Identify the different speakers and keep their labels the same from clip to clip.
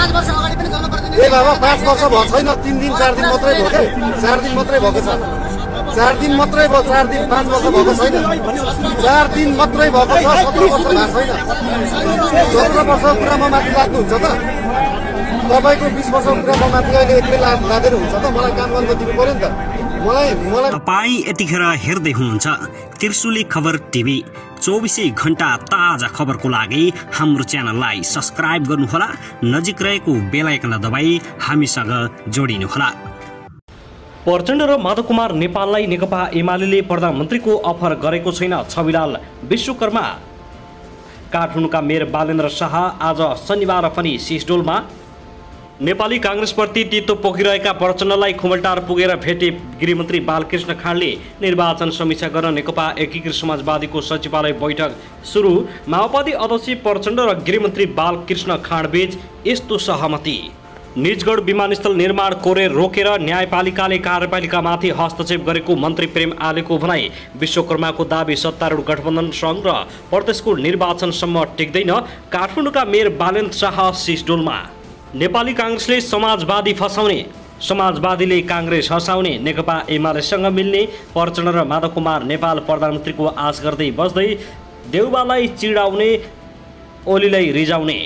Speaker 1: ए बाबा 5 वर्ष भएको छैन, 3 दिन 4 दिन मात्रै भयो के, 4 दिन मात्रै भएको छ, 4 दिन मात्रै भयो, 4 दिन 5 वर्ष भएको छैन, 4 दिन मात्रै भएको छ, 17 वर्ष भएको छैन। 17 वर्षको कुरामा माथि लाग्नुहुन्छ त? तपाईको 20 वर्षको कुरामा माथि अहिले एक्लै लाग्दैन हुन्छ त? मलाई काम गर्न दिनु पर्यो नि त। मलाई
Speaker 2: तपाई यतिखेर हेर्दै हुनुहुन्छ त्रिशुली खबर टिभी। 24 घण्टा ताजा खबरको लागि हाम्रो च्यानललाई सब्स्क्राइब गर्नुहोला, नजिक रहेको बेल आइकनलाई दबाई हामीसँग जोडिनुहोला। प्रचण्ड र माधव कुमार नेपाललाई नेकपा एमाले प्रधानमन्त्रीको अफर गरेको छैन। छविलाल विश्वकर्मा। काठमाडौँका मेयर बालेन्द्र शाह आज शनिबार पनि सिसडोलमा। नेपाली कांग्रेसप्रति तितो पोखिरहेका प्रचण्डलाई खुमलटार पुगेर भेटे गृहमन्त्री बालकृष्ण खाँडले। निर्वाचन समीक्षा गर्न नेकपा एकीकृत समाजवादीको सचिवालय बैठक सुरु। माओवादी अध्यक्ष प्रचण्ड र गृहमन्त्री बालकृष्ण खाँडबीच यस्तो सहमति। निजगढ विमानस्थल निर्माण कोरेर रोकेर न्यायपालिकाले कार्यपालिकामाथि हस्तक्षेप गरेको मन्त्री प्रेम आलेको भनाई। विश्वकर्माको दाबी सत्तारूढ गठबन्धन सङ्घ र प्रदेशको निर्वाचनसम्म टिक्दैन। काठमाडौँका मेयर बालेन्द्र शाह सिसडोलमा। नेपाली कांग्रेसले समाजवादी फसाउने, समाजवादीले कांग्रेस हँसाउने, नेकपा एमालेसँग मिल्ने, प्रचण्ड र माधव कुमार नेपाल प्रधानमन्त्रीको आश गर्दै बस्दै देउबालाई चिडाउने, ओलीलाई रिजाउने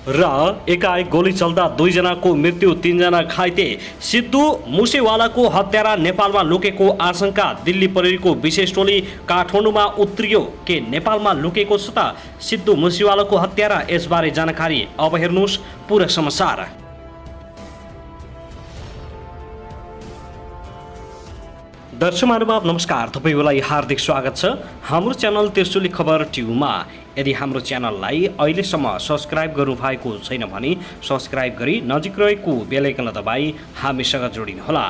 Speaker 2: र एकाएक गोली चल्दा 2 जनाको मृत्यु, 3 जना घाइते। सिद्धू मुसेवालाको हत्यारा नेपालमा लुकेको आशंका। दिल्ली प्रहरीको विशेष टोली काठमाडौँमा उत्रियो। के नेपालमा लुकेको छ त सिद्धू मुसेवालाको हत्यारा? यसबारे जानकारी अब हेर्नुहोस् पूरा समाचार। दर्शक महानुभाव नमस्कार, तपाईलाई हार्दिक स्वागत छ हाम्रो च्यानल त्रिशुली खबर टिभीमा। यदि हाम्रो च्यानललाई अहिलेसम्म सब्स्क्राइब गर्नुभएको छैन भने सब्स्क्राइब गरी नजिक रहेको बेल आइकनलाई दबाई हामीसँग जोडिनुहोला।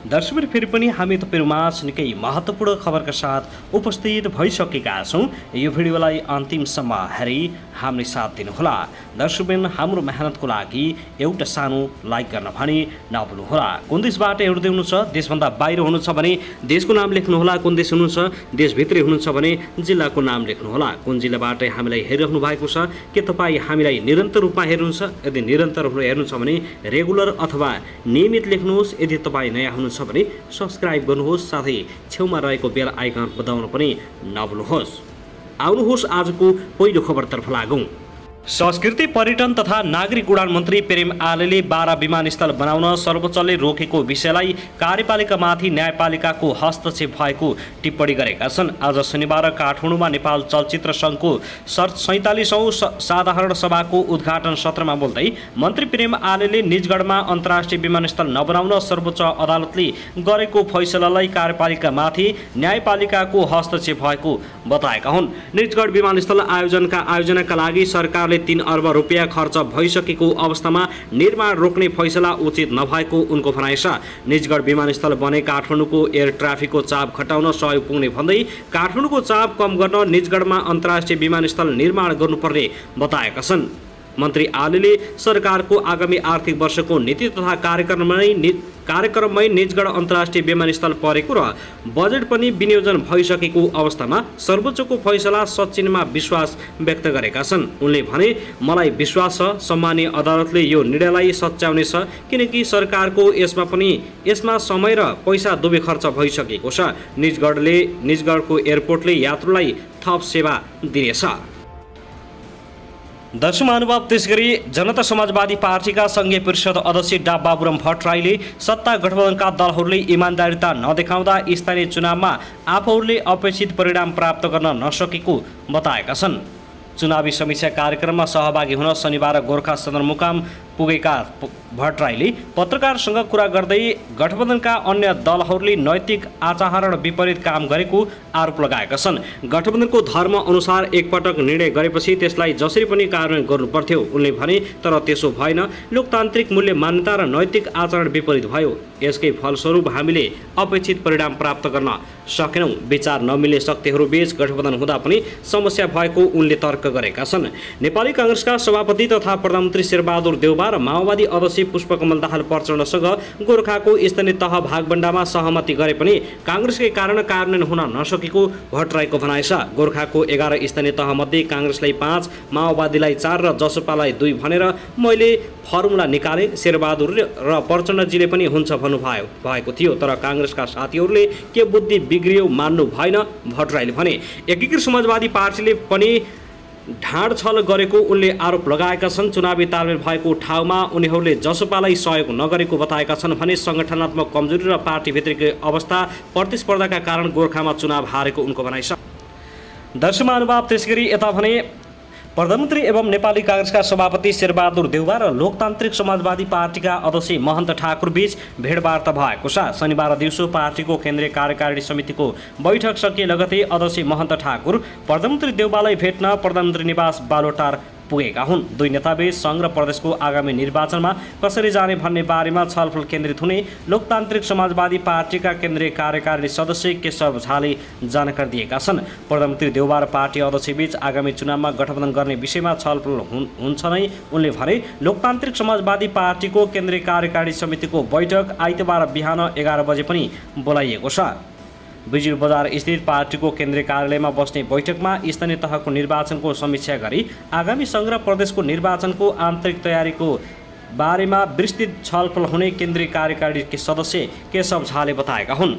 Speaker 2: दर्शकहरू, फेरि पनि हामी तपाईहरुमाझ निकै महत्त्वपूर्ण खबरका साथ उपस्थित भइसकेका छौं। यो भिडियोलाई अन्तिमसम्म हेरी हामीले साथ दिनुहोला। दर्शकबिन, हाम्रो मेहनतको लागि एउटा सानो लाइक गर्न भने नभुल्नुहोला। कुन देशबाट हेर्दै हुनुहुन्छ, देशभन्दा बाहिर हुनुहुन्छ भने देशको नाम लेख्नुहोला। कुन देश हुनुहुन्छ, देशभित्रै हुनुहुन्छ भने जिल्लाको नाम लेख्नुहोला। कुन जिल्लाबाट हामीलाई हेरिरहनु भएको छ, के तपाईँ हामीलाई निरन्तर रूपमा हेर्नुहुन्छ? यदि निरन्तर हेर्नुहुन्छ भने रेगुलर अथवा नियमित लेख्नुहोस्। यदि तपाईँ नयाँ हुनुहुन्छ भने सब्स्क्राइब गर्नुहोस्, साथै छेउमा रहेको बेल आइकन दबाउन पनि नभुल्नुहोस्। आउनुहोस् आजको पहिलो खबरतर्फ लागौँ। संस्कृति पर्यटन तथा नागरिक उडान मन्त्री प्रेम आलेले 12 विमानस्थल बनाउन सर्वोच्चले रोकेको विषयलाई कार्यपालिकामाथि न्यायपालिकाको हस्तक्षेप भएको टिप्पणी गरेका छन्। आज शनिबार काठमाडौँमा नेपाल चलचित्र सङ्घको 47औं साधारण सभाको उद्घाटन सत्रमा बोल्दै मन्त्री प्रेम आलेले निजगढमा अन्तर्राष्ट्रिय विमानस्थल नबनाउन सर्वोच्च अदालतले गरेको फैसलालाई कार्यपालिकामाथि न्यायपालिकाको हस्तक्षेप भएको बताएका हुन्। निजगढ विमानस्थल आयोजनाका लागि सरकारले 3 अर्ब रुपियाँ खर्च भइसकेको अवस्थामा निर्माण रोक्ने फैसला उचित नभएको उनको भनाइ छ। निजगढ विमानस्थल बने काठमाडौँको एयर ट्राफिकको चाप घटाउन सहयोग पुग्ने भन्दै काठमाडौँको चाप कम गर्न निजगढमा अन्तर्राष्ट्रिय विमानस्थल निर्माण गर्नुपर्ने बताएका छन्। मन्त्री आलेले सरकारको आगामी आर्थिक वर्षको नीति तथा कार्यक्रममै निजगढ अन्तर्राष्ट्रिय विमानस्थल परेको र बजेट पनि विनियोजन भइसकेको अवस्थामा सर्वोच्चको फैसला सचिनमा विश्वास व्यक्त गरेका छन्। उनले भने, मलाई विश्वास छ सम्मानीय अदालतले यो निर्णयलाई सच्याउनेछ, किनकि सरकारको यसमा समय र पैसा दुवै खर्च भइसकेको छ। निजगढको एयरपोर्टले यात्रुलाई थप सेवा दिनेछ। दर्शक महानुभाव, त्यसगरी जनता समाजवादी पार्टीका संघीय परिषद अध्यक्ष डा बाबुराम भट्टराईले सत्ता गठबन्धनका दलहरूले इमान्दारिता नदेखाउँदा स्थानीय चुनावमा आफूहरूले अपेक्षित परिणाम प्राप्त गर्न नसकेको बताएका छन्। चुनावी समीक्षा कार्यक्रममा सहभागी हुन शनिबार गोर्खा सदरमुकाम पुगेका भट्टराईले पत्रकारसँग कुरा गर्दै गठबन्धनका अन्य दलहरूले नैतिक आचरण विपरीत काम गरेको आरोप लगाएका छन्। गठबन्धनको धर्म अनुसार एकपटक निर्णय गरेपछि त्यसलाई जसरी पनि कार्यान्वयन गर्नुपर्थ्यो उनले भने, तर त्यसो भएन। लोकतान्त्रिक मूल्य मान्यता र नैतिक आचरण विपरीत भयो। यसकै फलस्वरूप हामीले अपेक्षित परिणाम प्राप्त गर्न सकेनौँ। विचार नमिल्ने शक्तिहरूबीच गठबन्धन हुँदा पनि समस्या भएको उनले तर्क गरेका छन्। नेपाली कांग्रेसका सभापति तथा प्रधानमन्त्री शेरबहादुर देउबा देउवा र माओवादी अध्यक्ष पुष्पकमल दाहाल प्रचण्डसँग गोर्खाको स्थानीय तह भागबण्डामा सहमति गरे पनि काङ्ग्रेसकै कारण कार्यान्वयन हुन नसकेको भट्टराईको भनाइ छ। गोर्खाको 11 स्थानीय तहमध्ये काङ्ग्रेसलाई 5, माओवादीलाई 4 र जसपालाई 2 भनेर मैले फर्मुला निकाले। शेरबहादुर र प्रचण्डजीले पनि हुन्छ भन्नुभएको थियो, तर काङ्ग्रेसका साथीहरूले के बुद्धि बिग्रियो मान्नु भएन, भट्टराईले भने। एकीकृत समाजवादी पार्टीले पनि ढाँड छल गरेको उनले आरोप लगाएका छन्। चुनावी तालमेल भएको ठाउँमा उनीहरूले जसपालाई सहयोग नगरेको बताएका छन् भने सङ्गठनात्मक कमजोरी र पार्टीभित्रकै अवस्था प्रतिस्पर्धाका कारण गोर्खामा चुनाव हारेको उनको भनाइ छ। दर्शक महानुभाव, त्यसगरी यता भने प्रधानमन्त्री एवं नेपाली काङ्ग्रेसका सभापति शेरबहादुर देउवा र लोकतान्त्रिक समाजवादी पार्टीका अध्यक्ष महन्त ठाकुर बीच भेटवार्ता भएको छ। शनिबार दिउँसो पार्टीको केन्द्रीय कार्यकारिणी समितिको बैठक सकिए लगतै अध्यक्ष महन्त ठाकुर प्रधानमन्त्री देउवालाई भेट्न प्रधानमन्त्री निवास बालोटार पुगेका हुन्। दुई नेताबीच सङ्घ र प्रदेशको आगामी निर्वाचनमा कसरी जाने भन्ने बारेमा छलफल केन्द्रित हुने लोकतान्त्रिक समाजवादी पार्टीका केन्द्रीय कार्यकारिणी सदस्य केशव झाले जानकारी दिएका छन्। प्रधानमन्त्री देउवा र पार्टी अध्यक्षबीच आगामी चुनावमा गठबन्धन गर्ने विषयमा छलफल हुन्छ नै उनले भने। लोकतान्त्रिक समाजवादी पार्टीको केन्द्रीय कार्यकारिणी समितिको बैठक आइतबार बिहान 11 बजे पनि बोलाइएको छ। बिजुली बजार स्थित पार्टीको केन्द्रीय कार्यालयमा बस्ने बैठकमा स्थानीय तहको निर्वाचनको समीक्षा गरी आगामी सङ्घ र प्रदेशको निर्वाचनको आन्तरिक तयारीको बारेमा विस्तृत छलफल हुने केन्द्रीय कार्यकारिणी सदस्य केशव झाले बताएका हुन्।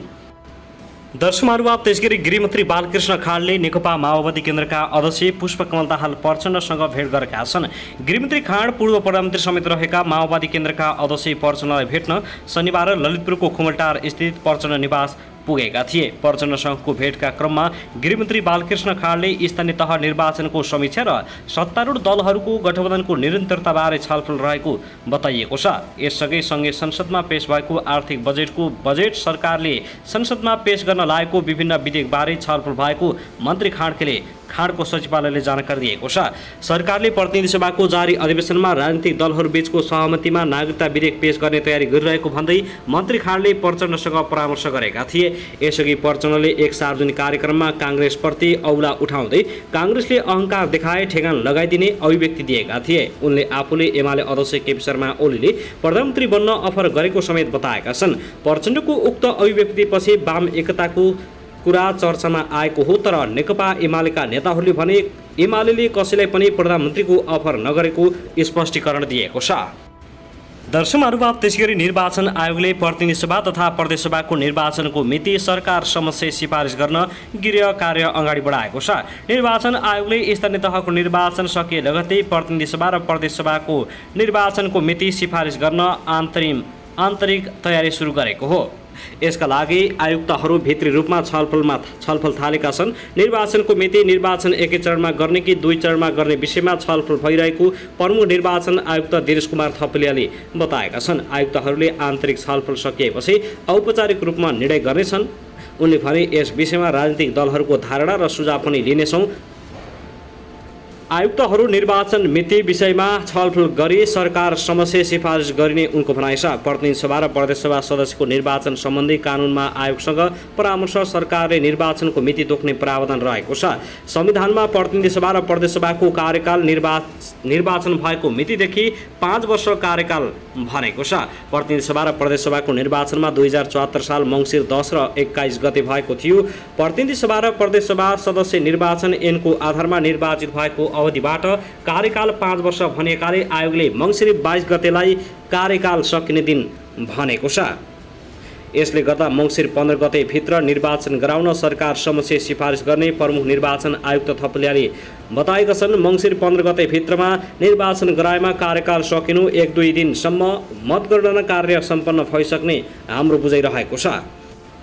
Speaker 2: दर्शक महानुभाव, त्यसगरी गृहमन्त्री बालकृष्ण खाँडले नेकपा माओवादी केन्द्रका अध्यक्ष पुष्पकमल दाहाल प्रचण्डसँग भेट गरेका छन्। गृहमन्त्री खाँड पूर्व प्रधानमन्त्री समेत रहेका माओवादी केन्द्रका अध्यक्ष प्रचण्डलाई भेट्न शनिबार ललितपुरको खुमलटार स्थित प्रचण्ड निवास पुगेका थिए। प्रचण्डसँगको भेटका क्रममा गृहमन्त्री बालकृष्ण खाँडले स्थानीय तह निर्वाचनको समीक्षा र सत्तारूढ दलहरूको गठबन्धनको निरन्तरताबारे छलफल रहेको बताइएको छ। यससँगै सँगै संसदमा पेश भएको आर्थिक बजेट सरकारले संसदमा पेश गर्न लागेको विभिन्न विधेयकबारे छलफल भएको मन्त्री खाँडको सचिवालयले जानकारी दिएको छ। सरकारले प्रतिनिधि सभाको जारी अधिवेशनमा राजनीतिक दलहरूबीचको सहमतिमा नागरिकता विधेयक पेश गर्ने तयारी गरिरहेको भन्दै मन्त्री खाँडले प्रचण्डसँग परामर्श गरेका थिए। यसअघि प्रचण्डले एक सार्वजनिक कार्यक्रममा काङ्ग्रेसप्रति औला उठाउँदै काङ्ग्रेसले अहङ्कार देखाए ठेगान लगाइदिने अभिव्यक्ति दिएका थिए। उनले आफूले एमाले अध्यक्ष केपी शर्मा ओलीले प्रधानमन्त्री बन्न अफर गरेको समेत बताएका छन्। प्रचण्डको उक्त अभिव्यक्तिपछि वाम एकताको कुरा चर्चामा आएको हो, तर नेकपा एमालेका नेताहरूले भने एमाले कसैलाई पनि प्रधानमन्त्रीको अफर नगरेको स्पष्टीकरण दिएको छ। दर्शक महानुभाव, त्यसगरी निर्वाचन आयोगले प्रतिनिधि सभा तथा प्रदेश सभाको निर्वाचनको मिति सरकार समक्ष सिफारिस गर्न गृह कार्य अगाडि बढाएको छ। निर्वाचन आयोगले स्थानीय तहको निर्वाचन सकिए लगतै प्रतिनिधि सभा र प्रदेश सभाको निर्वाचनको मिति सिफारिस गर्न आन्तरिक तयारी सुरु गरेको हो। यसका लागि आयुक्तहरू भित्री रूपमा छलफल थालेका छन्। निर्वाचनको मिति निर्वाचन एकै चरणमा गर्ने कि 2 चरणमा गर्ने विषयमा छलफल भइरहेको प्रमुख निर्वाचन आयुक्त दिनेश कुमार थपलियाले बताएका छन्। आयुक्तहरूले आन्तरिक छलफल सकिएपछि औपचारिक रूपमा निर्णय गर्नेछन्। उनले भने यस विषयमा राजनीतिक दलहरूको धारणा र सुझाव पनि लिनेछौँ। आयुक्तहरू निर्वाचन मिति विषयमा छलफल गरी सरकार समक्ष सिफारिस गरिने उनको भनाइ छ। प्रतिनिधि सभा र प्रदेश सभा सदस्यको निर्वाचन सम्बन्धी कानुनमा आयोगसँग परामर्श सरकारले निर्वाचनको मिति तोक्ने प्रावधान रहेको छ। संविधानमा प्रतिनिधि सभा र प्रदेश सभाको कार्यकाल निर्वाचन भएको मितिदेखि 5 वर्ष कार्यकाल भनेको छ। प्रतिनिधि सभा र प्रदेश सभाको निर्वाचनमा 2074 साल मङ्सिर 10 र 21 गते भएको थियो। प्रतिनिधि सभा र प्रदेश सभा सदस्य निर्वाचन ऐनको आधारमा निर्वाचित भएको अवधिबाट कार्यकाल 5 वर्ष भनेकाले आयोगले मङ्सिर 22 गतेलाई कार्यकाल सकिने दिन भनेको छ। यसले गर्दा मङ्सिर 15 गते भित्र निर्वाचन गराउन सरकार समक्ष सिफारिस गर्ने प्रमुख निर्वाचन आयुक्त थपलियाले बताएका छन्। मङ्सिर 15 गते भित्रमा निर्वाचन गराएमा कार्यकाल सकिनु 1-2 दिनसम्म मतगणना कार्य सम्पन्न भइसक्ने हाम्रो बुझाइरहेको छ।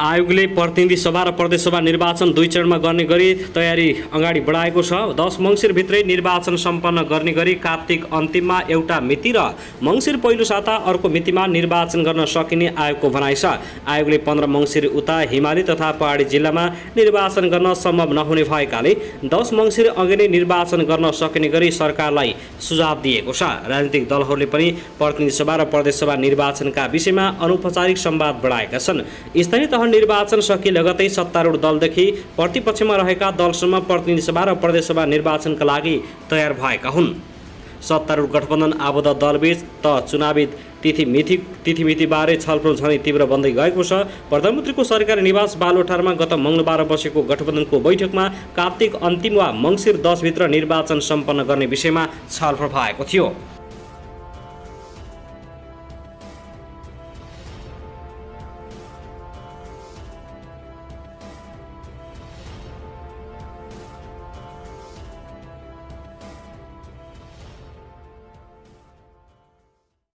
Speaker 2: आयोगले प्रतिनिधि सभा र प्रदेश सभा निर्वाचन 2 चरणमा गर्ने गरी तयारी अगाडि बढाएको छ। 10 मङ्सिरभित्रै निर्वाचन सम्पन्न गर्ने गरी कार्तिक अन्तिममा एउटा मिति र मङ्सिर पहिलो साता अर्को मितिमा निर्वाचन गर्न सकिने आयोगको भनाइ छ। आयोगले 15 मङ्सिर उता हिमाली तथा पहाडी जिल्लामा निर्वाचन गर्न सम्भव नहुने भएकाले 10 मङ्सिर अघि नै निर्वाचन गर्न सकिने गरी सरकारलाई सुझाव दिएको छ। राजनीतिक दलहरूले पनि प्रतिनिधि सभा र प्रदेश सभा निर्वाचनका विषयमा अनौपचारिक संवाद बढाएका छन्। स्थानीय तह निर्वाचन सकिए लगतै सत्तारूढ दलदेखि प्रतिपक्षमा रहेका दलसम्म प्रतिनिधि सभा र प्रदेश सभा निर्वाचनका लागि तयार भएका हुन्। सत्तारूढ गठबन्धन आबद्ध दलबीच त चुनावी तिथिमितिबारे छलफल झनै तीव्र बन्दै गएको छ। प्रधानमन्त्रीको सरकारी निवास बालुटारमा गत मङ्गलबार बसेको गठबन्धनको बैठकमा कार्तिक अन्तिम वा मङ्सिर 10 भित्र निर्वाचन सम्पन्न गर्ने विषयमा छलफल भएको थियो।